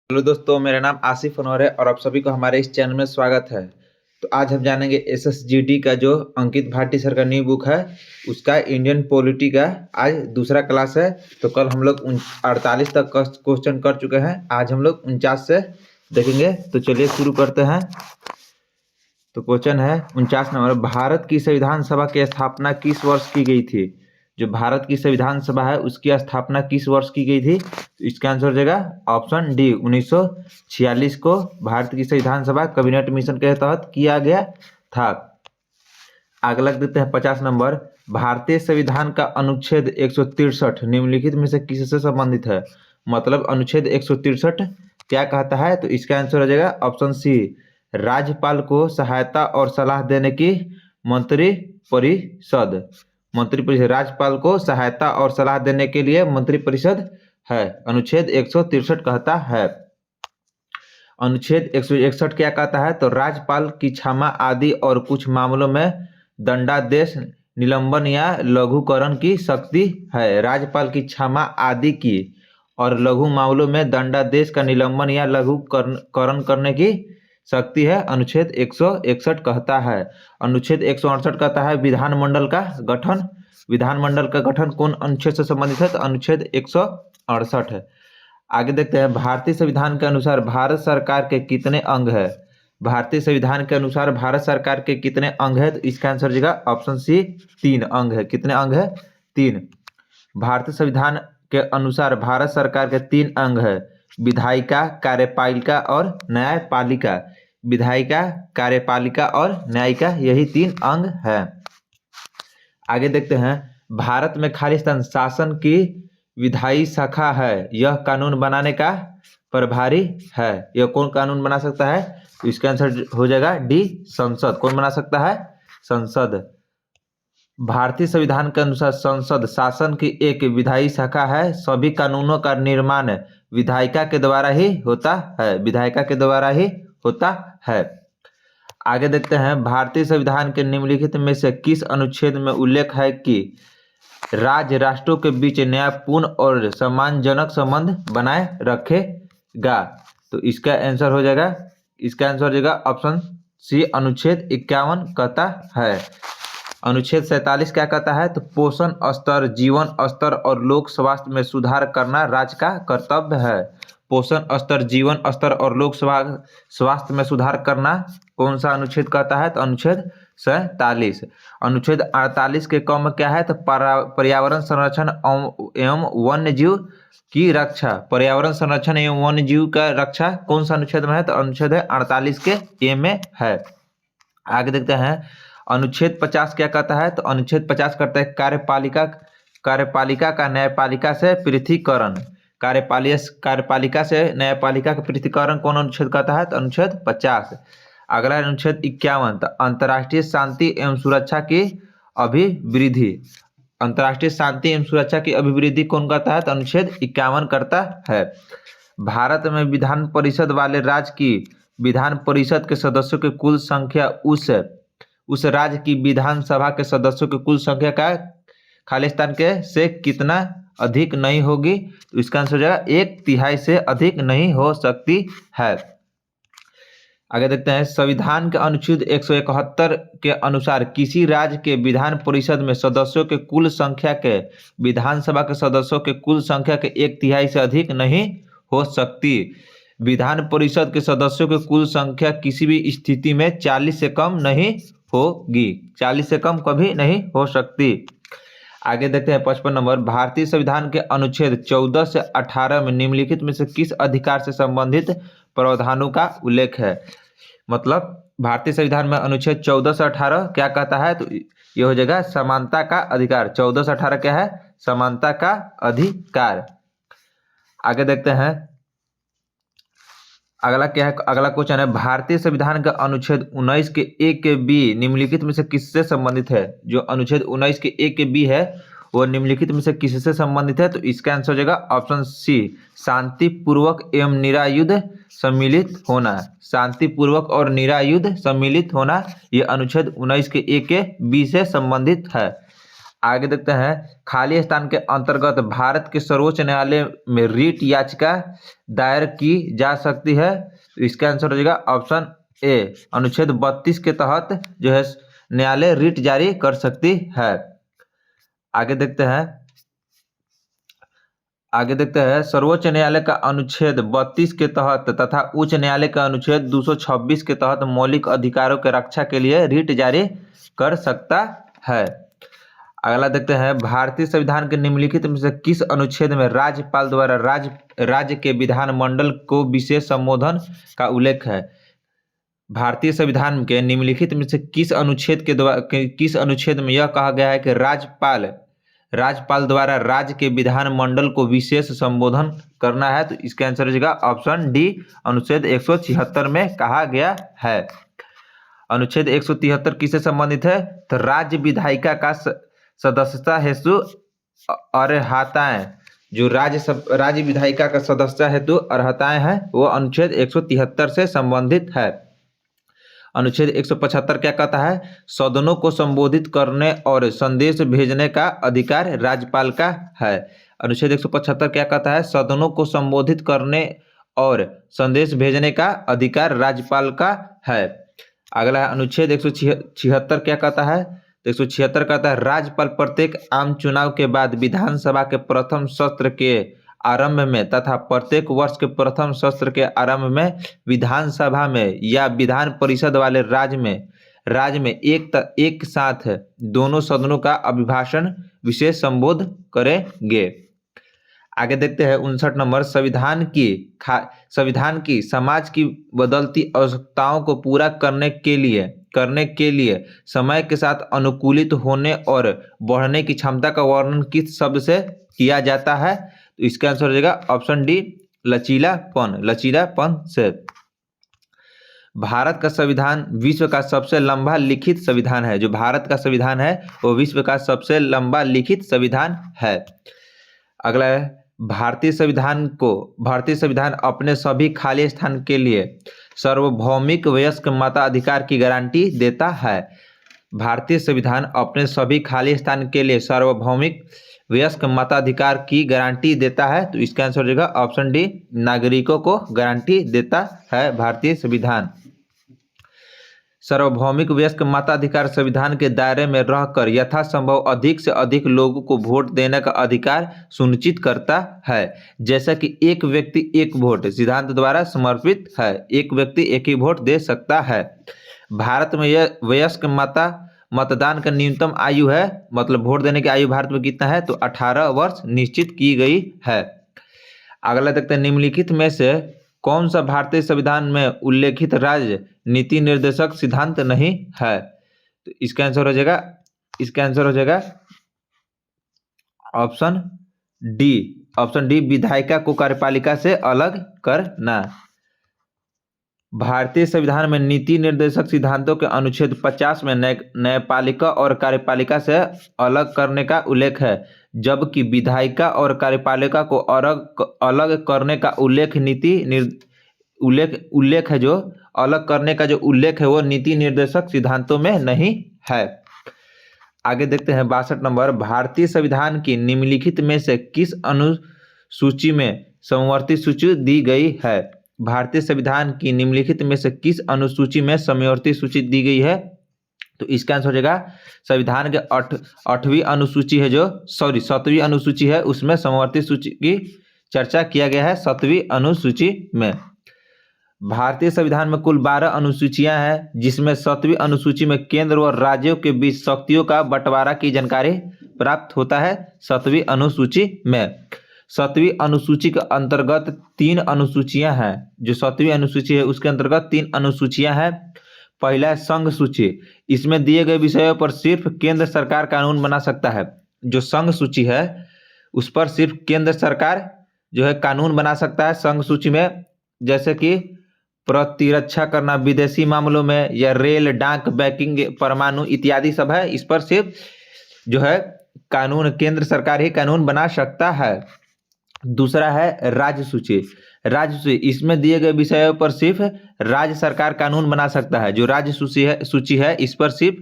Hello दोस्तों, मेरा नाम आसिफ अनवर है और आप सभी को हमारे इस चैनल में स्वागत है। तो आज हम जानेंगे एसएसजीडी का जो अंकित भाटी सर का न्यू बुक है उसका इंडियन पॉलिटी का आज दूसरा क्लास है। तो कल हम लोग 48 तक क्वेश्चन कर चुके हैं, आज हम लोग 49 से देखेंगे। तो चलिए शुरू करते हैं। तो क्वेश्चन है 49 नंबर, भारत की संविधान सभा की स्थापना किस वर्ष की गई थी? जो भारत की संविधान सभा है उसकी स्थापना किस वर्ष की गई थी? तो इसका आंसर हो जाएगा ऑप्शन डी 1946 को भारत की संविधान सभा कैबिनेट मिशन के तहत किया गया था। अगला देते हैं 50 नंबर, भारतीय संविधान का अनुच्छेद 163 निम्नलिखित में से किससे संबंधित है? मतलब अनुच्छेद 163 क्या कहता है? तो इसका आंसर हो जाएगा ऑप्शन सी, राज्यपाल को सहायता और सलाह देने की मंत्रिपरिषद। मंत्रिपरिषद राज्यपाल को सहायता और सलाह देने के लिए मंत्रिपरिषद है, अनुच्छेद 163 कहता है। अनुच्छेद 161 क्या कहता है? तो राज्यपाल की क्षमा आदि और कुछ मामलों में दंडादेश, निलंबन या लघुकरण की शक्ति है। राज्यपाल की क्षमा आदि की और लघु मामलों में दंडादेश का निलंबन या लघुकरण करने की शक्ति है, अनुच्छेद 161 कहता है। अनुच्छेद 168 कहता है विधानमंडल का गठन। विधानमंडल का गठन कौन अनुच्छेद से संबंधित है? तो अनुच्छेद 168 है। आगे देखते हैं, भारतीय संविधान के अनुसार भारत सरकार के कितने अंग है? भारतीय संविधान के अनुसार भारत सरकार के कितने अंग है? तो इसका आंसर हो जाएगा ऑप्शन सी, 3 अंग है। कितने अंग है? 3। भारतीय संविधान के अनुसार भारत सरकार के 3 अंग है, विधायिका, कार्यपालिका और न्यायपालिका। विधायिका, कार्यपालिका और न्यायिका, यही 3 अंग है। आगे देखते हैं, भारत में खालिस्तान शासन की विधायी शाखा है, यह कानून बनाने का प्रभारी है। यह कौन कानून बना सकता है? तो इसका आंसर हो जाएगा डी, संसद। कौन बना सकता है? संसद। भारतीय संविधान के अनुसार संसद शासन की एक विधायी शाखा है। सभी कानूनों का निर्माण विधायिका के द्वारा ही होता है। विधायिका के द्वारा ही होता है। आगे देखते हैं, भारतीय संविधान के निम्नलिखित में से किस अनुच्छेद में उल्लेख है कि राज्य राष्ट्रों के बीच न्यायपूर्ण और सम्मानजनक संबंध बनाए रखेगा? तो इसका आंसर हो जाएगा ऑप्शन सी, अनुच्छेद 51 कहता है। अनुच्छेद 47 क्या कहता है? तो पोषण स्तर, जीवन स्तर और लोक स्वास्थ्य में सुधार करना राज्य का कर्तव्य है। पोषण स्तर, जीवन स्तर और लोक स्वास्थ्य में सुधार करना कौन सा अनुच्छेद कहता है? तो अनुच्छेद 47। अनुच्छेद 48 के क में क्या है? तो पर्यावरण संरक्षण एवं वन्य जीव की रक्षा। पर्यावरण संरक्षण एवं वन्य जीव का रक्षा कौन सा अनुच्छेद में है? तो अनुच्छेद 48 के ए में है। आगे देखते हैं, अनुच्छेद 50 क्या कहता है? तो अनुच्छेद 50 कहता है कार्यपालिका का न्यायपालिका से पृथकीकरण। कार्यपालिका से न्यायपालिका का पृथकीकरण कौन अनुच्छेद कहता है? तो अनुच्छेद 50। अगला अनुच्छेद 51, तो अंतर्राष्ट्रीय शांति एवं सुरक्षा की अभिवृद्धि। अंतर्राष्ट्रीय शांति एवं सुरक्षा की अभिवृद्धि कौन करता है? तो अनुच्छेद 51 करता है। भारत में विधान परिषद वाले राज्य की विधान परिषद के सदस्यों की कुल संख्या उस राज्य की विधानसभा के सदस्यों की कुल संख्या का खालिस्तान के से कितना अधिक नहीं होगी? तो इसका आंसर हो जाएगा 1/3 से अधिक नहीं हो सकती है। आगे देखते हैं, संविधान के अनुच्छेद 171 के अनुसार किसी राज्य के विधान परिषद में सदस्यों के कुल संख्या के विधानसभा के सदस्यों के कुल संख्या के 1/3 से अधिक नहीं हो सकती। विधान परिषद के सदस्यों की कुल संख्या किसी भी स्थिति में 40 से कम नहीं होगी। 40 से कम कभी नहीं हो सकती। आगे देखते हैं 55 नंबर, भारतीय संविधान के अनुच्छेद 14 से 18 में निम्नलिखित में से किस अधिकार से संबंधित प्रावधानों का उल्लेख है? मतलब भारतीय संविधान में अनुच्छेद 14 से 18 क्या कहता है? तो ये हो जाएगा समानता का अधिकार। 14 से 18 क्या है? समानता का अधिकार। आगे देखते हैं, अगला क्या है? अगला क्वेश्चन है, भारतीय संविधान का अनुच्छेद 19 के ए के बी निम्नलिखित में से किससे संबंधित है? जो अनुच्छेद 19 के ए के बी है वो निम्नलिखित में से किससे संबंधित है? तो इसका आंसर हो जाएगा ऑप्शन सी, शांतिपूर्वक एवं निरायुध सम्मिलित होना। शांतिपूर्वक और निरायुध सम्मिलित होना, ये अनुच्छेद 19 के ए के बी से संबंधित है। आगे देखते हैं, खाली स्थान के अंतर्गत भारत के सर्वोच्च न्यायालय में रीट याचिका दायर की जा सकती है। तो इसका आंसर हो जाएगा ऑप्शन ए, अनुच्छेद 32 के तहत जो है न्यायालय रीट जारी कर सकती है। आगे देखते हैं सर्वोच्च न्यायालय का अनुच्छेद 32 के तहत तथा उच्च न्यायालय का अनुच्छेद 226 के तहत मौलिक अधिकारों के रक्षा के लिए रीट जारी कर सकता है। अगला देखते हैं, भारतीय संविधान के निम्नलिखित में से किस अनुच्छेद में राज्यपाल द्वारा राज्य के विधानमंडल को विशेष संबोधन का उल्लेख है। भारतीय संविधान के निम्नलिखित में से किस अनुच्छेद में यह कहा गया है कि राज्यपाल द्वारा राज्य के विधानमंडल को विशेष संबोधन करना है। तो इसका आंसर हो जाएगा ऑप्शन डी, अनुच्छेद 173 में कहा गया है। अनुच्छेद 173 किससे संबंधित है? तो राज्य विधायिका का सदस्यता हेतु अर्हताएं, जो राज्य विधायिका का सदस्यता हेतु अर्हताएं हैं वो अनुच्छेद 173 से संबंधित है। अनुच्छेद 175 क्या कहता है? सदनों को संबोधित करने और संदेश भेजने का अधिकार राज्यपाल का है। अनुच्छेद 175 क्या कहता है? सदनों को संबोधित करने और संदेश भेजने का अधिकार राज्यपाल का है। अगला है अनुच्छेद 176 क्या कहता है? 176 कहता है, राज्यपाल प्रत्येक आम चुनाव के बाद विधानसभा के प्रथम सत्र के आरंभ में तथा प्रत्येक वर्ष के प्रथम सत्र के आरंभ में विधानसभा में या विधान परिषद वाले राज्य में एक साथ दोनों सदनों का अभिभाषण विशेष संबोध करेंगे। आगे देखते हैं 59 नंबर, संविधान की समाज की बदलती आवश्यकताओं को पूरा करने के लिए समय के साथ अनुकूलित होने और बढ़ने की क्षमता का वर्णन किस शब्द से किया जाता है? तो इसका आंसर हो जाएगा ऑप्शन डी, लचीलापन से। भारत का संविधान विश्व का सबसे लंबा लिखित संविधान है। जो भारत का संविधान है वो विश्व का सबसे लंबा लिखित संविधान है। अगला है, भारतीय संविधान अपने सभी खाली स्थान के लिए सार्वभौमिक वयस्क मताधिकार की गारंटी देता है। भारतीय संविधान अपने सभी खाली स्थान के लिए सार्वभौमिक वयस्क मताधिकार की गारंटी देता है। तो इसका आंसर हो जाएगा ऑप्शन डी, नागरिकों को गारंटी देता है भारतीय संविधान। सार्वभौमिक वयस्क मताधिकार संविधान के दायरे में रहकर यथासंभव अधिक से अधिक लोगों को वोट देने का अधिकार सुनिश्चित करता है। जैसा कि एक व्यक्ति एक वोट सिद्धांत द्वारा समर्पित है, एक व्यक्ति एक ही वोट दे सकता है। भारत में यह वयस्क मतदान का न्यूनतम आयु है, मतलब वोट देने की आयु भारत में कितना है? तो 18 वर्ष निश्चित की गई है। अगला देखते हैं, निम्नलिखित में से कौन सा भारतीय संविधान में उल्लेखित राज्य नीति निर्देशक सिद्धांत नहीं है? तो इसका आंसर हो जाएगा ऑप्शन डी, विधायिका को कार्यपालिका से अलग करना। भारतीय संविधान में नीति निर्देशक सिद्धांतों के अनुच्छेद 50 में न्यायपालिका और कार्यपालिका से अलग करने का उल्लेख है, जबकि विधायिका और कार्यपालिका को अलग करने का उल्लेख है, जो अलग करने का जो उल्लेख है वो नीति निर्देशक सिद्धांतों में नहीं है। आगे देखते हैं 62 नंबर, भारतीय संविधान की निम्नलिखित में से किस अनुसूची में समवर्ती सूची दी गई है? भारतीय संविधान की निम्नलिखित में से किस अनुसूची में समवर्ती सूची दी गई है? तो इसका आंसर हो जाएगा संविधान के 7वीं अनुसूची है, उसमें समवर्ती सूची की चर्चा किया गया है 7वीं अनुसूची में। भारतीय संविधान में कुल 12 अनुसूचियां हैं, जिसमें 7वीं अनुसूची में केंद्र और राज्यों के बीच शक्तियों का बंटवारा की जानकारी प्राप्त होता है। 7वीं अनुसूची में 7वीं अनुसूची के अंतर्गत 3 अनुसूचियां हैं। जो 7वीं अनुसूची है उसके अंतर्गत 3 अनुसूचियां हैं। पहला है संघ सूची, इसमें दिए गए विषयों पर सिर्फ केंद्र सरकार कानून बना सकता है। जो संघ सूची है उस पर सिर्फ केंद्र सरकार जो है कानून बना सकता है। संघ सूची में जैसे कि प्रतिरक्षा करना विदेशी मामलों में, या रेल, डाक, बैंकिंग, परमाणु इत्यादि सब है। इस पर सिर्फ जो है कानून केंद्र सरकार ही कानून बना सकता है। दूसरा है राज्य सूची, इसमें दिए गए विषयों पर सिर्फ राज्य सरकार कानून बना सकता है। जो राज्य सूची है इस पर सिर्फ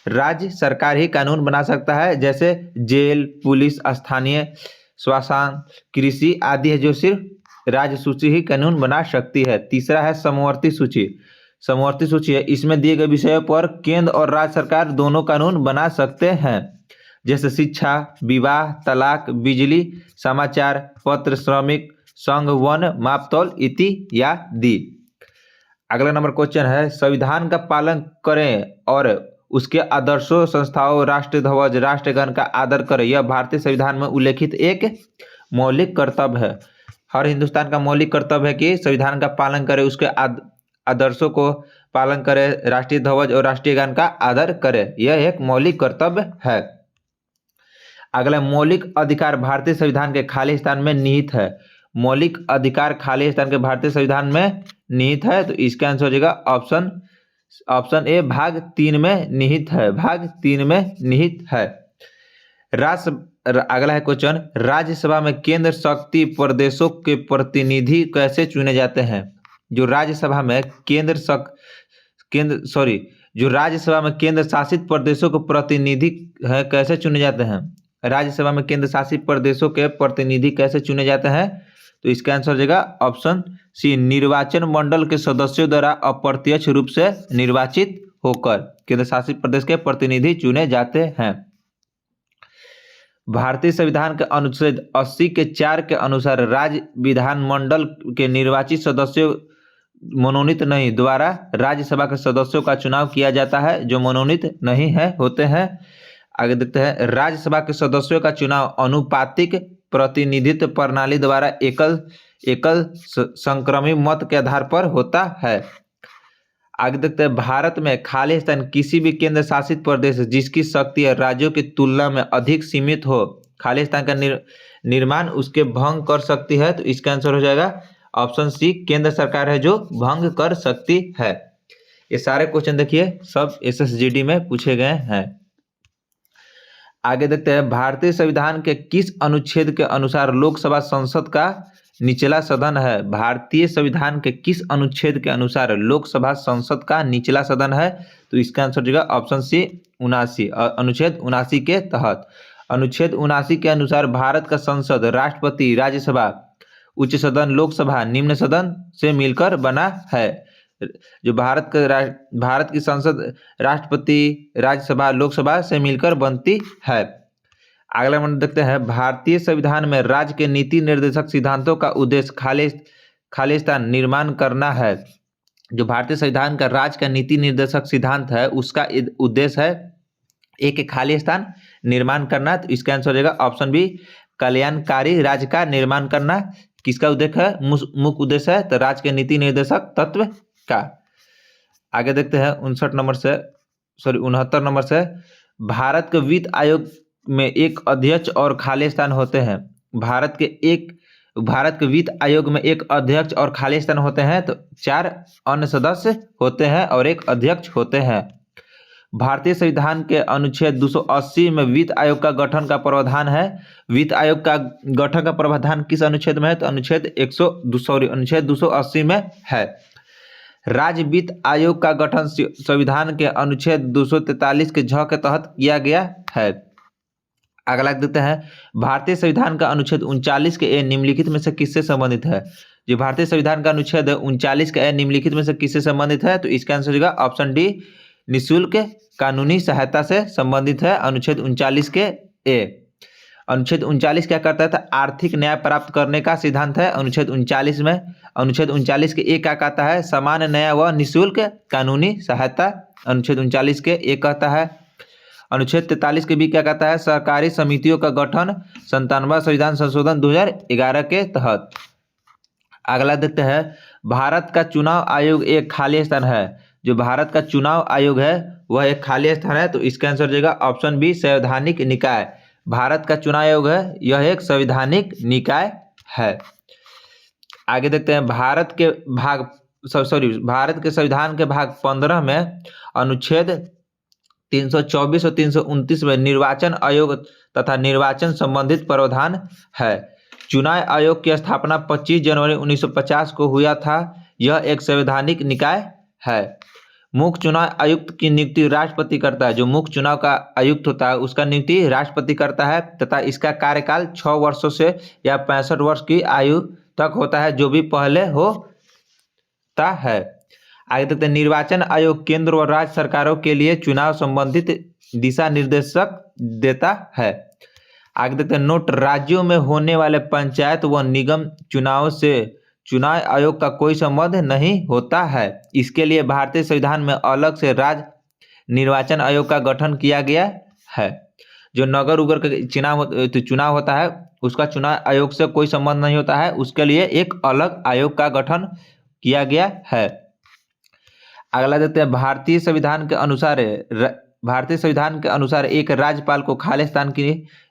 राज्य सरकार ही कानून बना सकता है, जैसे जेल, पुलिस, स्थानीय श्मशान, कृषि आदि है जो सिर्फ राज्य सूची ही कानून बना सकती है। तीसरा है समवर्ती सूची। समवर्ती सूची है, इसमें दिए गए विषयों पर केंद्र और राज्य सरकार दोनों कानून बना सकते हैं, जैसे शिक्षा, विवाह, तलाक, बिजली, समाचार पत्र, श्रमिक संघ, वन, मापतौल इत्यादि। अगला नंबर क्वेश्चन है, संविधान का पालन करें और उसके आदर्शों, संस्थाओं, राष्ट्रीय ध्वज, राष्ट्रगान का आदर करें, यह भारतीय संविधान में उल्लेखित एक मौलिक कर्तव्य है। हर हिंदुस्तान का मौलिक कर्तव्य है कि संविधान का पालन करे, उसके आदर्शों को पालन करे, राष्ट्रीय ध्वज और राष्ट्रीय गान का आदर करे, यह एक मौलिक कर्तव्य है। अगला, मौलिक अधिकार भारतीय संविधान के खाली स्थान में निहित है। मौलिक अधिकार खाली स्थान के भारतीय संविधान में निहित है, तो इसका आंसर हो जाएगा ऑप्शन ए, भाग 3 में निहित है। भाग 3 में निहित है। अगला है क्वेश्चन, राज्यसभा में केंद्र शक्ति प्रदेशों के प्रतिनिधि कैसे चुने जाते हैं? जो राज्यसभा में केंद्र शासित प्रदेशों के प्रतिनिधि है कैसे चुने जाते हैं? राज्यसभा में केंद्र शासित प्रदेशों के प्रतिनिधि कैसे चुने जाते हैं? तो इसका आंसर हो जाएगा ऑप्शन सी, निर्वाचन मंडल के सदस्यों द्वारा अप्रत्यक्ष रूप से निर्वाचित होकर केंद्र शासित प्रदेश के प्रतिनिधि चुने जाते हैं। भारतीय संविधान के अनुच्छेद 80 के 4 के अनुसार राज्य विधानमंडल के निर्वाचित सदस्यों मनोनीत नहीं द्वारा राज्यसभा के सदस्यों का चुनाव किया जाता है, जो मनोनीत नहीं है होते हैं। आगे देखते हैं, राज्यसभा के सदस्यों का चुनाव अनुपातिक प्रतिनिधित्व प्रणाली द्वारा एकल संक्रमित मत के आधार पर होता है। आगे देखते हैं, भारत में खाली स्थान किसी भी केंद्र शासित प्रदेश जिसकी शक्ति राज्यों की तुलना में अधिक सीमित हो, खाली स्थान का निर्माण उसके भंग कर सकती है, तो इसका आंसर हो जाएगा ऑप्शन सी, केंद्र सरकार है जो भंग कर सकती है। ये सारे क्वेश्चन देखिए सब SSGD में पूछे गए हैं। आगे देखते हैं, भारतीय संविधान के किस अनुच्छेद के अनुसार लोकसभा संसद का निचला सदन है? भारतीय संविधान के किस अनुच्छेद के अनुसार लोकसभा संसद का निचला सदन है? तो इसका आंसर हो जाएगा ऑप्शन सी, 79, अनुच्छेद 79 के तहत। अनुच्छेद 79 के अनुसार भारत का संसद राष्ट्रपति, राज्यसभा, उच्च सदन, लोकसभा, निम्न सदन से मिलकर बना है। जो भारत की संसद राष्ट्रपति, राज्यसभा, लोकसभा से मिलकर बनती है। अगला नंबर देखते हैं, भारतीय संविधान में राज्य के नीति निर्देशक सिद्धांतों का उद्देश्य खाली स्थान निर्माण करना है। जो भारतीय संविधान का राज्य का नीति निर्देशक सिद्धांत है उसका उद्देश्य है एक खाली स्थान निर्माण करना, तो इसका आंसर हो जाएगा ऑप्शन बी, कल्याणकारी राज्य का निर्माण करना। किसका उद्देश्य है? मुख्य उद्देश्य है तो राज्य के नीति निर्देशक तत्व का। आगे देखते हैं 69 नंबर से, भारत के वित्त आयोग में एक अध्यक्ष और खाली स्थान होते हैं। भारत के वित्त आयोग में एक अध्यक्ष और खाली स्थान होते हैं, तो 4 अन्य सदस्य होते हैं और एक अध्यक्ष होते हैं। भारतीय संविधान के अनुच्छेद 280 में वित्त आयोग का गठन का प्रावधान है। वित्त आयोग का गठन का प्रावधान किस अनुच्छेद में है? तो अनुच्छेद 280 में है। राज्य वित्त आयोग का गठन संविधान के अनुच्छेद 243 के झ के तहत किया गया है। अगला देखते हैं, भारतीय संविधान का अनुच्छेद 39 के ए निम्नलिखित में से किससे संबंधित है? जो भारतीय संविधान का अनुच्छेद 39 का ए निम्नलिखित में से किससे संबंधित है? तो इसका आंसर होगा ऑप्शन डी, निःशुल्क कानूनी सहायता से संबंधित है। अनुच्छेद 39 के ए। अनुच्छेद 39 क्या करता है? तो आर्थिक न्याय प्राप्त करने का सिद्धांत है। अनुच्छेद 39 में अनुच्छेद 39 के ए क्या कहता है? सामान्य न्याय व निःशुल्क कानूनी सहायता। अनुच्छेद 39 के ए कहता है। अनुच्छेद 43 के बी क्या कहता है? सहकारी समितियों का गठन 97वां संविधान संशोधन 2011 के तहत। अगला देखते हैं, भारत का चुनाव आयोग एक खाली स्थान है। जो भारत का चुनाव आयोग है वह एक खाली स्थान है, तो इसका आंसर हो जाएगा ऑप्शन बी, संवैधानिक निकाय। भारत का चुनाव आयोग है यह एक संवैधानिक निकाय है। आगे देखते हैं, भारत के संविधान के भाग 15 में अनुच्छेद 324 और 329 में निर्वाचन आयोग तथा निर्वाचन संबंधित प्रावधान है। चुनाव आयोग की स्थापना 25 जनवरी 1950 को हुआ था। यह एक संवैधानिक निकाय है। मुख्य चुनाव आयुक्त की नियुक्ति राष्ट्रपति करता है। जो मुख्य चुनाव का आयुक्त होता है उसका नियुक्ति राष्ट्रपति करता है तथा इसका कार्यकाल 6 वर्षों से या 65 वर्ष की आयु तक होता है, जो भी पहले होता है। आगे देखते हैं, निर्वाचन आयोग केंद्र और राज्य सरकारों के लिए चुनाव संबंधित दिशा निर्देशक देता है। आगे देखते हैं, नोट, राज्यों में होने वाले पंचायत व निगम चुनाव से चुनाव आयोग का कोई संबंध नहीं होता है। इसके लिए भारतीय संविधान में अलग से राज्य निर्वाचन आयोग का गठन किया गया है। जो नगर उगर का चुनाव होता है उसका चुनाव आयोग से कोई संबंध नहीं होता है, उसके लिए एक अलग आयोग का गठन किया गया है। अगला देखते हैं, भारतीय संविधान के अनुसार एक राज्यपाल को खाली स्थान की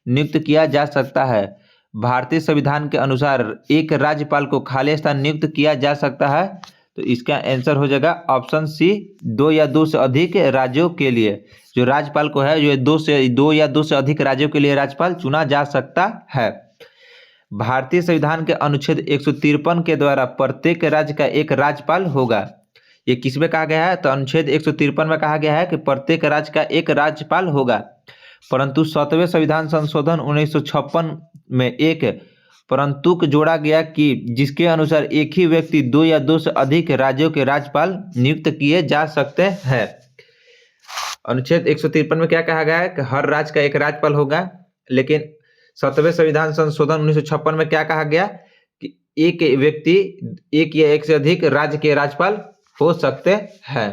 नियुक्त किया जा सकता है। भारतीय संविधान के अनुसार एक राज्यपाल को खाली स्थान नियुक्त किया जा सकता है, तो इसका आंसर हो जाएगा ऑप्शन सी, 2 या 2 से अधिक राज्यों के लिए। जो राज्यपाल को है जो 2 या 2 से अधिक राज्यों के लिए राज्यपाल चुना जा सकता है। भारतीय संविधान के अनुच्छेद 153 के द्वारा प्रत्येक राज्य का एक राज्यपाल होगा। ये किस में कहा गया है? तो अनुच्छेद 153 में कहा गया है कि प्रत्येक राज्य का एक राज्यपाल होगा। परंतु 7वें संविधान संशोधन 1956 में एक परंतु जोड़ा गया कि जिसके अनुसार एक ही व्यक्ति 2 या 2 से अधिक राज्यों के राज्यपाल नियुक्त किए जा सकते हैं। अनुच्छेद 153 में क्या कहा गया है कि हर राज्य का एक राज्यपाल होगा, लेकिन 7वें संविधान संशोधन 1956 में क्या कहा गया कि एक व्यक्ति एक या एक से अधिक राज्य के राज्यपाल हो सकते हैं।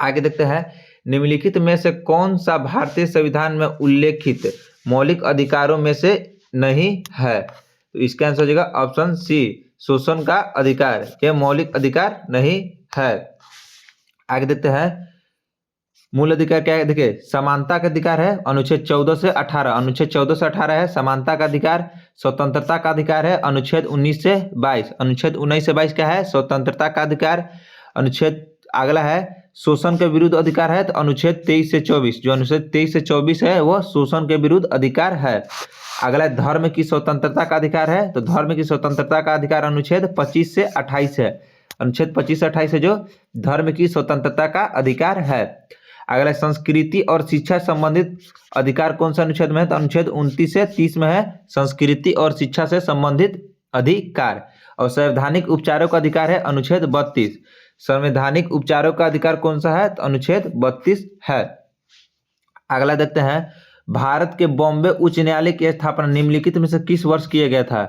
आगे देखते हैं, निम्नलिखित में से कौन सा भारतीय संविधान में उल्लेखित मौलिक अधिकारों में से नहीं है? तो इसका आंसर हो जाएगा ऑप्शन सी, शोषण का अधिकार। यह मौलिक अधिकार नहीं है। आगे देखते हैं, मूल अधिकार क्या है? देखिए, समानता का अधिकार है, अनुच्छेद 14 से 18। अनुच्छेद 14 से 18 है समानता का अधिकार। स्वतंत्रता का अधिकार है अनुच्छेद 19 से 22। अनुच्छेद 19 से 22 क्या है? स्वतंत्रता का अधिकार। अनुच्छेद अगला है शोषण के विरुद्ध अधिकार है, तो अनुच्छेद 23 से 24। जो अनुच्छेद 23 से 24 है वो शोषण के विरुद्ध अधिकार है। अगला धर्म की स्वतंत्रता का अधिकार है, तो धर्म की स्वतंत्रता का अधिकार अनुच्छेद 25 से 28 है। अनुच्छेद 25 से 28 है जो धर्म की स्वतंत्रता का अधिकार है। अगला संस्कृति और शिक्षा संबंधित अधिकार कौन सा अनुच्छेद में है? तो अनुच्छेद 29 से 30 में है संस्कृति और शिक्षा से संबंधित अधिकार। और संवैधानिक उपचारों का अधिकार है अनुच्छेद 32। संवैधानिक उपचारों का अधिकार कौन सा है? तो अनुच्छेद 32 है। अगला देखते हैं, भारत के बॉम्बे उच्च न्यायालय की स्थापना निम्नलिखित में से किस वर्ष किया गया था?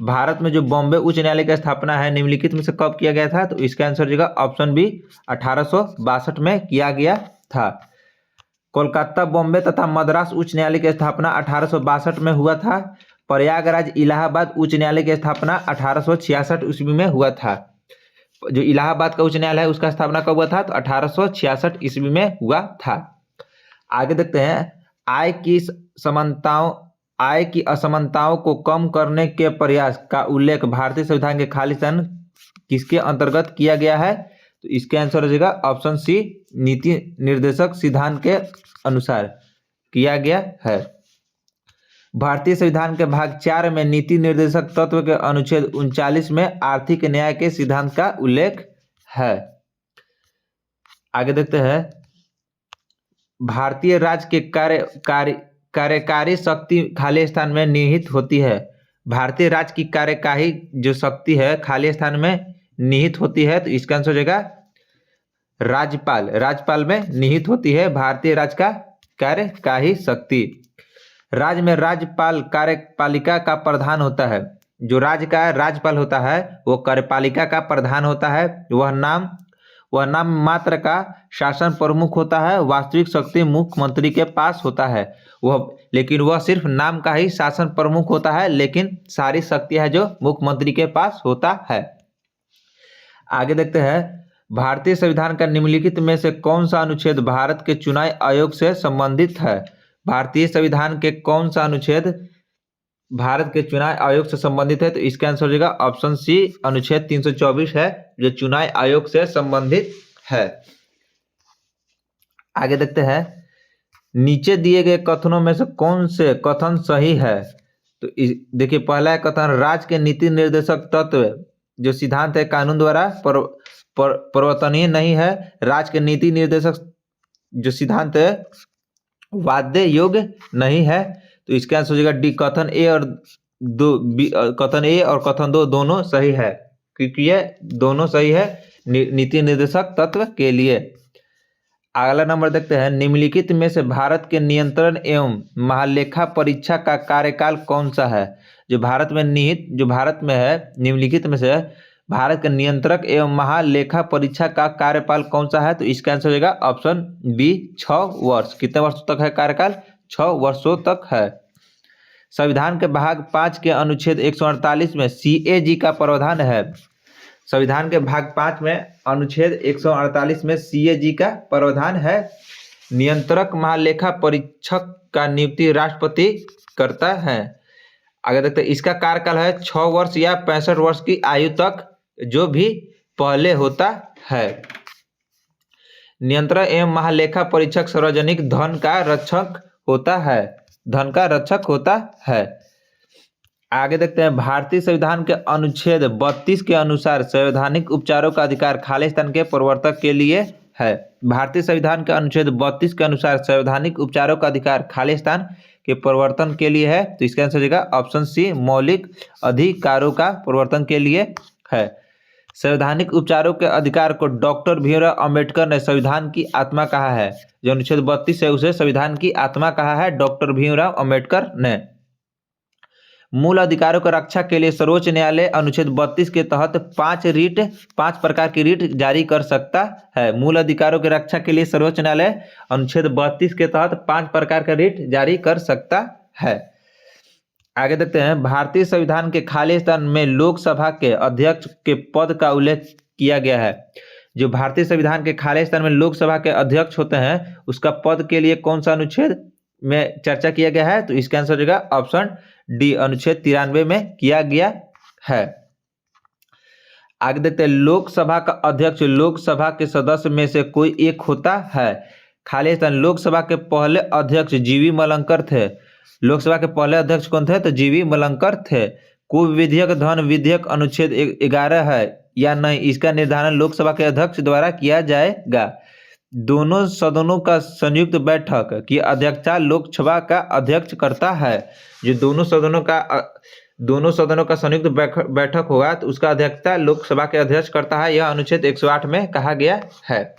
भारत में जो बॉम्बे उच्च न्यायालय की स्थापना है निम्नलिखित में से कब किया गया था? तो इसका आंसर हो जाएगा ऑप्शन बी, 1862 में किया गया था। कोलकाता, बॉम्बे तथा मद्रास उच्च न्यायालय की स्थापना 1862 में हुआ था। प्रयागराज, इलाहाबाद उच्च न्यायालय की स्थापना 1866 ईस्वी में हुआ था। जो इलाहाबाद का उच्च न्यायालय है उसका स्थापना कब हुआ था? तो 1866 ईस्वी में हुआ था। आगे देखते हैं, आय की असमानताओं को कम करने के प्रयास का उल्लेख भारतीय संविधान के खाली स्थान किसके अंतर्गत किया गया है? तो इसका आंसर हो जाएगा ऑप्शन सी, नीति निर्देशक सिद्धांत के अनुसार किया गया है। भारतीय संविधान के भाग 4 में नीति निर्देशक तत्व के अनुच्छेद 39 में आर्थिक न्याय के सिद्धांत का उल्लेख है। आगे देखते हैं, भारतीय राज्य के कार्यकारी शक्ति खाली स्थान में निहित होती है। भारतीय राज्य की कार्यकारी जो शक्ति है खाली स्थान में निहित होती है, तो इसका आंसर हो जाएगा राज्यपाल में निहित होती है भारतीय राज्य का कार्यकारी शक्ति। राज्य में राज्यपाल कार्यपालिका का प्रधान होता है। जो राज्य का राज्यपाल होता है वो कार्यपालिका का प्रधान होता है। वह नाम मात्र का शासन प्रमुख होता है। वास्तविक शक्ति मुख्यमंत्री के पास होता है। लेकिन वह सिर्फ नाम का ही शासन प्रमुख होता है, लेकिन सारी शक्ति है जो मुख्यमंत्री के पास होता है। आगे देखते हैं, भारतीय संविधान का निम्नलिखित में से कौन सा अनुच्छेद भारत के चुनाव आयोग से संबंधित है? भारतीय संविधान के कौन सा अनुच्छेद भारत के चुनाव आयोग से संबंधित है? तो इसका आंसर हो जाएगा ऑप्शन सी, अनुच्छेद 324 है जो चुनाव आयोग से संबंधित है। आगे देखते हैं, नीचे दिए गए कथनों में से कौन से कथन सही है? तो देखिए, पहला कथन, राज्य के नीति निर्देशक तत्व जो सिद्धांत है कानून द्वारा परिवर्तनीय नहीं है। राज्य के नीति निर्देशक जो सिद्धांत है वाद्य योग्य नहीं है। तो इसका आंसर हो जाएगा डी। कथन ए और कथन ए और कथन दो दोनों सही है, क्योंकि ये दोनों सही है नीति निर्देशक तत्व के लिए। अगला नंबर देखते हैं, निम्नलिखित में से भारत के नियंत्रण एवं महालेखा परीक्षा का कार्यकाल कौन सा है। जो भारत में है निम्नलिखित में से भारत के नियंत्रक एवं महालेखा परीक्षा का कार्यकाल कौन सा है। तो इसका आंसर हो जाएगा ऑप्शन बी 6 वर्ष। कितने वर्षों तक है कार्यकाल? 6 वर्षों तक है। संविधान के भाग 5 के अनुच्छेद 148 में CAG का प्रावधान है। संविधान के भाग 5 में अनुच्छेद 148 में CAG का प्रावधान है। नियंत्रक महालेखा परीक्षक का नियुक्ति राष्ट्रपति करता है। आगे देखते हैं, इसका कार्यकाल है 6 वर्ष या 65 वर्ष की आयु तक, जो भी पहले होता है। नियंत्रक एवं महालेखा परीक्षक सार्वजनिक धन का रक्षक होता है। आगे देखते हैं, भारतीय संविधान के अनुच्छेद 32 के अनुसार संवैधानिक उपचारों का अधिकार खालिस्तान के प्रवर्तक के लिए है। भारतीय संविधान के अनुच्छेद 32 के अनुसार संवैधानिक उपचारों का अधिकार खालिस्तान के प्रवर्तन के लिए है। तो इसका आंसर हो जाएगा ऑप्शन सी, मौलिक अधिकारों का प्रवर्तन के लिए है। संवैधानिक उपचारों के अधिकार को डॉक्टर भीमराव अंबेडकर ने संविधान की आत्मा कहा है। जो अनुच्छेद 32 है उसे संविधान की आत्मा कहा है डॉक्टर भीमराव अंबेडकर ने। मूल अधिकारों की रक्षा के लिए सर्वोच्च न्यायालय अनुच्छेद 32 के तहत 5 प्रकार की रीट जारी कर सकता है। मूल अधिकारों की रक्षा के लिए सर्वोच्च न्यायालय अनुच्छेद 32 के तहत 5 प्रकार का रीट जारी कर सकता है। आगे देखते हैं, भारतीय संविधान के खालिस्तान में लोकसभा के अध्यक्ष के पद का उल्लेख किया गया है। जो भारतीय संविधान के खालिस्तान में लोकसभा के अध्यक्ष होते हैं उसका पद के लिए कौन सा अनुच्छेद में चर्चा किया गया है। तो इसका आंसर हो जाएगा ऑप्शन डी, अनुच्छेद 93 में किया गया है। आगे देखते हैं, लोकसभा का अध्यक्ष लोकसभा के सदस्य में से कोई एक होता है। खालिस्तान लोकसभा के पहले अध्यक्ष जीवी मलंकर थे। लोकसभा के पहले अध्यक्ष कौन थे? तो जीवी मलंकर थे। कोई विधेयक धन विधेयक अनुच्छेद 11 है या नहीं, इसका निर्धारण लोकसभा के अध्यक्ष द्वारा किया जाएगा। दोनों सदनों का संयुक्त बैठक की अध्यक्षता लोकसभा का अध्यक्ष करता है। जो दोनों सदनों का संयुक्त बैठक होगा तो उसका अध्यक्षता लोकसभा के अध्यक्ष करता है। यह अनुच्छेद 108 में कहा गया है।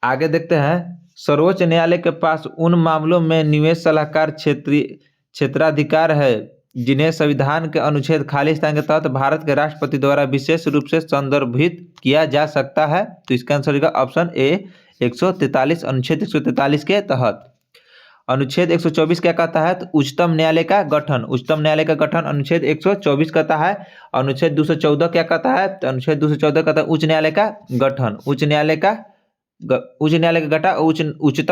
आगे देखते हैं, सर्वोच्च न्यायालय के पास उन मामलों में निवेश सलाहकार क्षेत्राधिकार है जिन्हें संविधान के अनुच्छेद खालिस्तान के तहत भारत के राष्ट्रपति द्वारा विशेष रूप से संदर्भित किया जा सकता है। तो इसका आंसर होगा ऑप्शन ए 143, अनुच्छेद 143 के तहत। अनुच्छेद 124 क्या कहता है? तो उच्चतम न्यायालय का गठन। उच्चतम न्यायालय का गठन अनुच्छेद 124 कहता है। अनुच्छेद 214 क्या कहता है? तो अनुच्छेद 214 कहता है उच्च न्यायालय का गठन। उच्चतम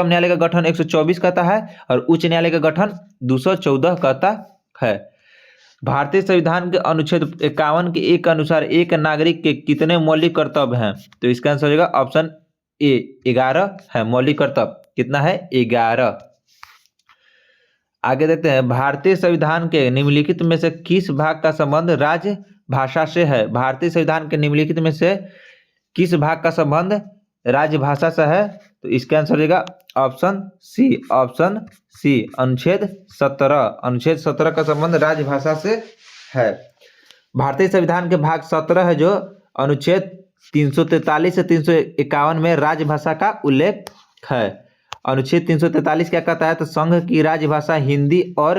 न्यायालय का गठन 124 कहता है और उच्च न्यायालय का गठन 214 कहता है। भारतीय संविधान के अनुच्छेद 51 के एक अनुसार एक नागरिक के कितने मौलिक कर्तव्य हैं? तो इसका आंसर हो जाएगा ऑप्शन ए 11 है मौलिक कर्तव्य। कितना है? 11। आगे देखते हैं, भारतीय संविधान के निम्नलिखित में से किस भाग का संबंध राजभाषा से है? भारतीय संविधान के निम्नलिखित में से किस भाग का संबंध राजभाषा से है? तो इसका आंसर हो जाएगा ऑप्शन सी अनुच्छेद 17। अनुच्छेद 17 का संबंध राजभाषा से है। भारतीय संविधान के भाग 17 है जो अनुच्छेद 343 से 351 में राजभाषा का उल्लेख है। अनुच्छेद 343 क्या कहता है? तो संघ की राजभाषा हिंदी और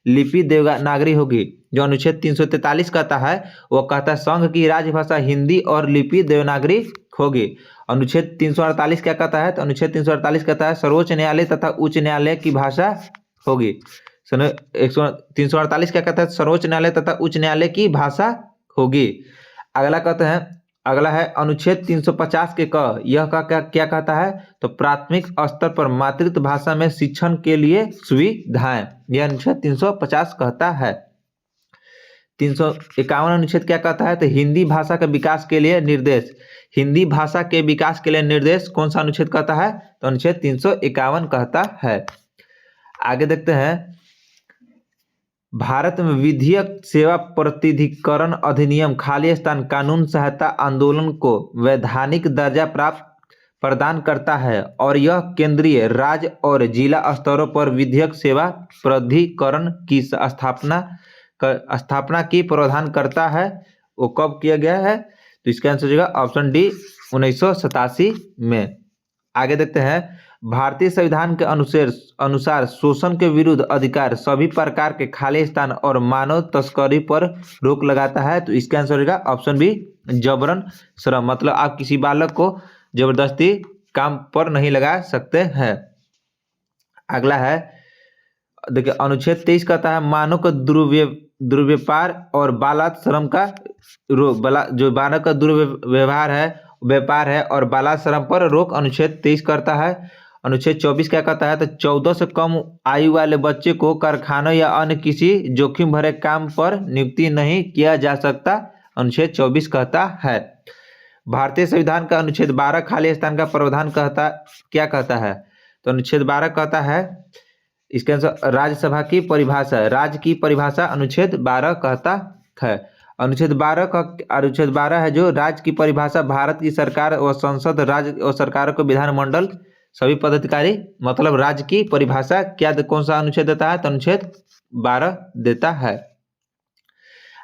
लिपि देवनागरी होगी। जो अनुच्छेद 343 कहता है वो कहता है संघ की राजभाषा हिंदी और लिपि देवनागरी होगी। अनुच्छेद 348 क्या कहता है? तो अनुच्छेद 348 कहता है सर्वोच्च न्यायालय तथा उच्च न्यायालय की भाषा होगी। 348 क्या कहता है? सर्वोच्च न्यायालय तथा उच्च न्यायालय की भाषा होगी। अगला है अनुच्छेद 350 के क। यह का क्या कहता है? तो प्राथमिक स्तर पर मातृभाषा में शिक्षण के लिए सुविधाएं। यह अनुच्छेद 350 कहता है। 351 अनुच्छेद क्या कहता है? तो हिंदी भाषा के विकास के लिए निर्देश। हिंदी भाषा के विकास के लिए निर्देश कौन सा अनुच्छेद कहता है? तो अनुच्छेद 351 कहता है। आगे देखते हैं, भारत में विधिक सेवा प्राधिकरण अधिनियम खालिस्तान कानून सहायता आंदोलन को वैधानिक दर्जा प्राप्त प्रदान करता है और यह केंद्रीय, राज्य और जिला स्तरों पर विधिक सेवा प्राधिकरण की स्थापना की प्रावधान करता है। वो कब किया गया है? तो इसका आंसर हो जाएगा ऑप्शन डी 1987 में। आगे देखते हैं, भारतीय संविधान के अनुसार शोषण के विरुद्ध अधिकार सभी प्रकार के खालिस्तान और मानव तस्करी पर रोक लगाता है। तो इसका आंसर होगा ऑप्शन बी जबरन श्रम, मतलब आप किसी बालक को जबरदस्ती काम पर नहीं लगा सकते हैं। अगला है, देखिए अनुच्छेद 23 कहता है मानव का दुर्व्यापार और बालात श्रम का जो मानव का व्यापार है और बालात श्रम पर रोक अनुच्छेद 23 करता है। अनुच्छेद 24 क्या कहता है? तो 14 से कम आयु वाले बच्चे को कारखानों या अन्य किसी जोखिम भरे काम पर नियुक्ति नहीं किया जा सकता, अनुच्छेद 24 कहता है। भारतीय संविधान का अनुच्छेद 12 खालिस्तान का प्रावधान क्या कहता है? तो अनुच्छेद 12 कहता है, इसके आंसर राज्यसभा की परिभाषा, राज्य की परिभाषा अनुच्छेद 12 कहता है। अनुच्छेद 12 है जो राज्य की परिभाषा भारत की सरकार व संसद, राज्य और सरकारों को विधानमंडल सभी पदाधिकारी, मतलब राज्य की परिभाषा कौन सा अनुच्छेद देता है? तो अनुच्छेद 12 देता है।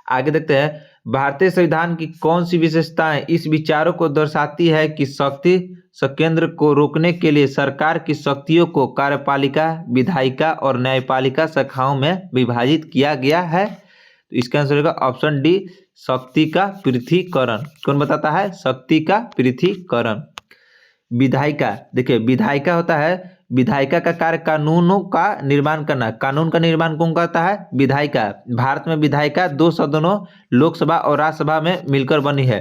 आगे देखते हैं, भारतीय संविधान की कौन सी विशेषताएं इस विचारों को दर्शाती है कि शक्ति संकेंद्र को रोकने के लिए सरकार की शक्तियों को कार्यपालिका, विधायिका और न्यायपालिका शाखाओं में विभाजित किया गया है? तो इसका आंसर होगा ऑप्शन डी शक्ति का पृथकीकरण। कौन बताता है? शक्ति का पृथकीकरण। विधायिका, देखिए विधायिका होता है, विधायिका का कार्य कानूनों का निर्माण करना। कानून का निर्माण कौन करता है? विधायिका। भारत में विधायिका 2 सदनों लोकसभा और राज्यसभा में मिलकर बनी है।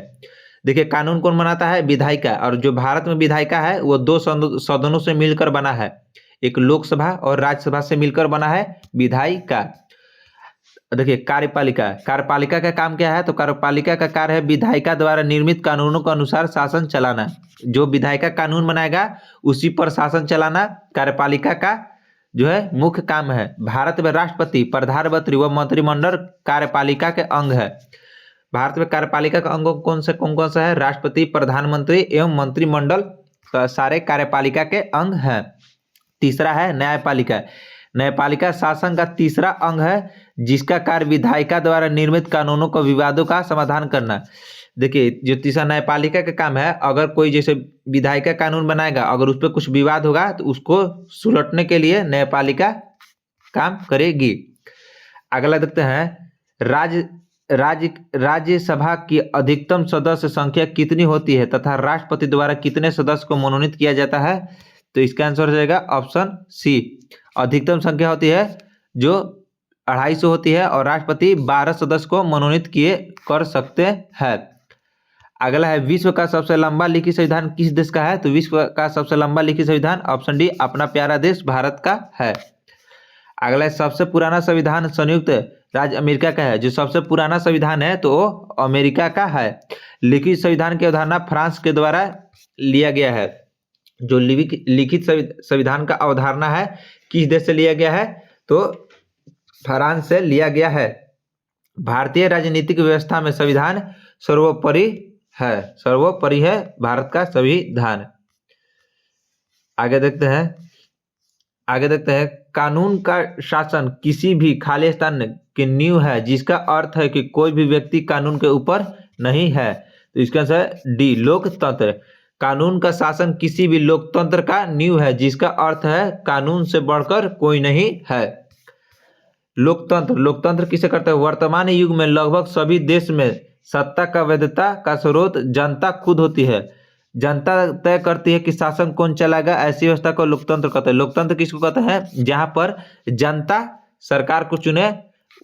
देखिए कानून कौन बनाता है? विधायिका। और जो भारत में विधायिका है वो 2 सदनों से मिलकर बना है, एक लोकसभा और राज्यसभा से मिलकर बना है विधायिका। देखिए कार्यपालिका का काम क्या है? तो कार्यपालिका का कार्य है विधायिका द्वारा निर्मित कानूनों के अनुसार शासन चलाना। जो विधायिका कानून बनाएगा उसी पर शासन चलाना कार्यपालिका का जो है मुख्य काम है। भारत में राष्ट्रपति, प्रधानमंत्री व मंत्रिमंडल कार्यपालिका के अंग है। भारत में कार्यपालिका का अंग कौन कौन सा है? राष्ट्रपति, प्रधानमंत्री एवं मंत्रिमंडल, तो सारे कार्यपालिका के अंग हैं। तीसरा है न्यायपालिका। न्यायपालिका शासन का तीसरा अंग है जिसका कार्य विधायिका द्वारा निर्मित कानूनों का विवादों का समाधान करना। देखिए जो तीसरा न्यायपालिका का काम है, अगर कोई जैसे विधायिका कानून बनाएगा, अगर उस पर कुछ विवाद होगा तो उसको सुलटने के लिए न्यायपालिका काम करेगी। अगला देखते हैं, राज्यसभा की अधिकतम सदस्य संख्या कितनी होती है तथा राष्ट्रपति द्वारा कितने सदस्य को मनोनीत किया जाता है? तो इसका आंसर हो जाएगा ऑप्शन सी। अधिकतम संख्या होती है जो 250 होती है और राष्ट्रपति 12 सदस्य को मनोनीत कर सकते हैं। अगला है, विश्व का सबसे लंबा लिखित संविधान किस देश का है? तो विश्व का सबसे लंबा लिखित संविधान ऑप्शन डी अपना प्यारा देश भारत का है। अगला है, सबसे पुराना संविधान संयुक्त राज्य अमेरिका का है। जो सबसे पुराना संविधान है तो वो अमेरिका का है। लिखित संविधान की अवधारणा फ्रांस के द्वारा लिया गया है। जो लिखित संविधान का अवधारणा है किस देश से लिया गया है? तो फ्रांस से लिया गया है। भारतीय राजनीतिक व्यवस्था में संविधान सर्वोपरि है भारत का संविधान। आगे देखते हैं, कानून का शासन किसी भी खालिस्तान की नींव है, जिसका अर्थ है कि कोई भी व्यक्ति कानून के ऊपर नहीं है। तो इसका आंसर है डी लोकतंत्र। कानून का शासन किसी भी लोकतंत्र का नींव है, जिसका अर्थ है कानून से बढ़कर कोई नहीं है। लोकतंत्र किसे करता है? वर्तमान युग में लगभग सभी देश में सत्ता का वैधता का स्रोत जनता खुद होती है। जनता तय करती है कि शासन कौन चलाएगा, ऐसी व्यवस्था को लोकतंत्र कहते हैं। लोकतंत्र किसको कहते हैं? जहां पर जनता सरकार को चुने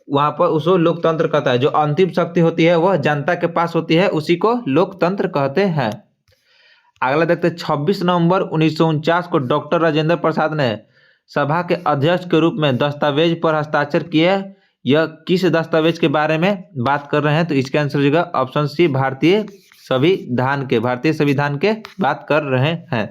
वहां पर उसको लोकतंत्र कहता है। जो अंतिम शक्ति होती है वह जनता के पास होती है, उसी को लोकतंत्र कहते हैं। अगला देखते हैं, 26 नवंबर 1949 को डॉक्टर राजेंद्र प्रसाद ने सभा के अध्यक्ष के रूप में दस्तावेज पर हस्ताक्षर किए। यह किस दस्तावेज के बारे में बात कर रहे हैं? तो इसका आंसर हो जाएगा ऑप्शन सी भारतीय संविधान के बात कर रहे हैं।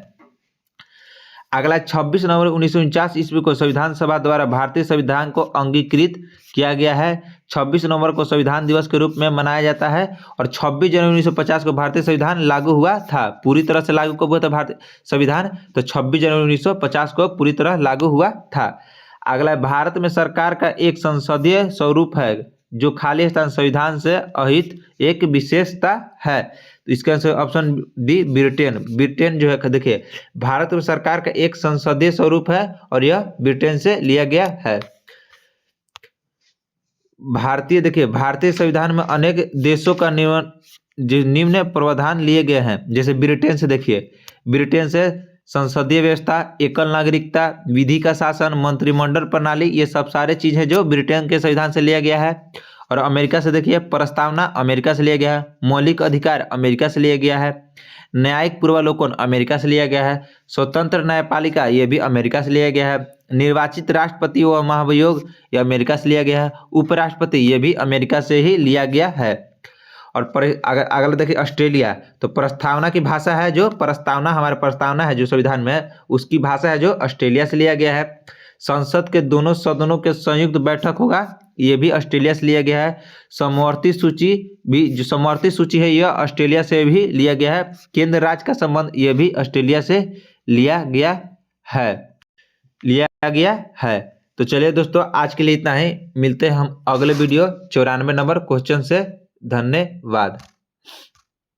अगला 26 नवंबर 1949 ईस्वी को संविधान सभा द्वारा भारतीय संविधान को अंगीकृत किया गया है। 26 नवंबर को संविधान दिवस के रूप में मनाया जाता है और 26 जनवरी 1950 को भारतीय संविधान लागू हुआ था। पूरी तरह से लागू कब हुआ था भारतीय संविधान? तो 26 जनवरी 1950 को पूरी तरह लागू हुआ था। अगला, भारत में सरकार का एक संसदीय स्वरूप है जो खाली स्थान संविधान से अहित एक विशेषता है। तो इसका answer option D Britain. Britain जो है, देखिए, भारत में सरकार का एक संसदीय स्वरूप है और यह ब्रिटेन से लिया गया है। भारतीय संविधान में अनेक देशों का निम्न प्रावधान लिए गए हैं। जैसे ब्रिटेन से, देखिए, ब्रिटेन से संसदीय व्यवस्था, एकल नागरिकता, विधि का शासन, मंत्रिमंडल प्रणाली, ये सब सारे चीज है जो ब्रिटेन के संविधान से लिया गया है। और अमेरिका से देखिए, प्रस्तावना अमेरिका से लिया गया है। मौलिक अधिकार अमेरिका से लिया गया है। न्यायिक पूर्वावलोकन अमेरिका से लिया गया है। स्वतंत्र न्यायपालिका ये भी अमेरिका से लिया गया है। निर्वाचित राष्ट्रपति व महाभियोग ये अमेरिका से लिया गया है। उपराष्ट्रपति ये भी अमेरिका से ही लिया गया है। और अगला देखिए, ऑस्ट्रेलिया। तो प्रस्तावना की भाषा है जो हमारा प्रस्तावना है जो संविधान में है, उसकी भाषा है जो ऑस्ट्रेलिया से लिया गया है। संसद के दोनों सदनों के संयुक्त बैठक होगा, ये भी ऑस्ट्रेलिया से लिया गया है। समवर्ती सूची है यह ऑस्ट्रेलिया से भी लिया गया है। केंद्र राज्य का संबंध ये भी ऑस्ट्रेलिया से लिया गया है। तो चलिए दोस्तों, आज के लिए इतना ही। मिलते हैं हम अगले वीडियो 94 नंबर क्वेश्चन से। धन्यवाद।